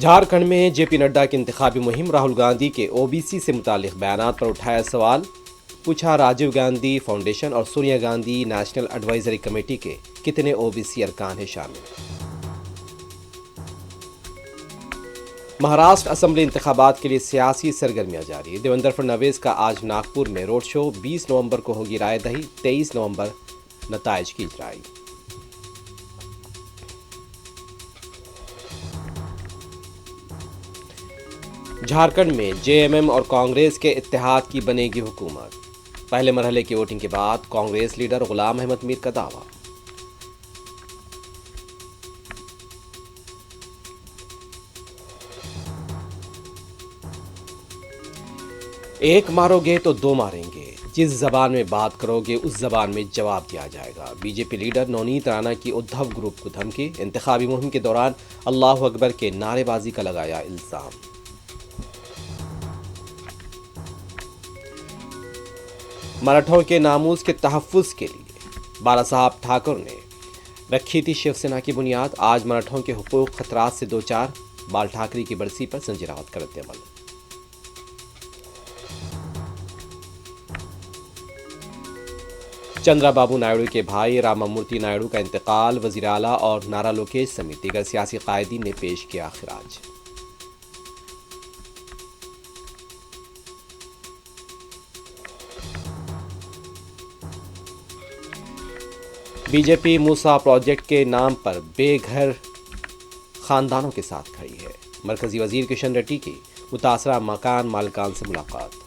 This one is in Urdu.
جھارکھنڈ میں جے پی نڈا کی انتخابی مہم، راہل گاندھی کے او بی سی سے متعلق بیانات پر اٹھایا سوال، پوچھا راجیو گاندھی فاؤنڈیشن اور Sonia Gandhi national advisory committee کے کتنے او بی سی ارکان ہیں شامل۔ مہاراشٹر اسمبلی انتخابات کے لیے سیاسی سرگرمیاں جاری، دیویندر فڈنویس کا آج ناگپور میں روڈ شو، 20 نومبر کو ہوگی رائے دہی، 23 نومبر نتائج کی اجرائی۔ جھارکھنڈ میں جے ایم ایم اور کانگریس کے اتحاد کی بنے گی حکومت، پہلے مرحلے کی ووٹنگ کے بعد کانگریس لیڈر غلام احمد میر کا دعویٰ۔ ایک مارو گے تو دو ماریں گے، جس زبان میں بات کرو گے اس زبان میں جواب دیا جائے گا، B J P leader Navneet Rana کی ادھو گروپ کو دھمکی، انتخابی مہم کے دوران اللہ اکبر کے نعرے بازی کا لگایا الزام۔ مراٹھوں کے ناموس کے تحفظ کے لیے بالا صاحب ٹھاکر نے رکھی تھی شیو سینا کی بنیاد، آج مراٹھوں کے حقوق خطرات سے دوچار، بال ٹھاکرے کی برسی پر سنجے راوت کا رد عمل۔ چندرا بابو نائیڈو کے بھائی راما مورتی نائیڈو کا انتقال، وزیر اعلیٰ اور نارا لوکیش سمیت دیگر سیاسی قائدین نے پیش کیا خراج۔ Be J P Musa project کے نام پر بے گھر خاندانوں کے ساتھ کھڑی ہے، مرکزی وزیر کشن ریڈی کی متاثرہ مکان مالکان سے ملاقات۔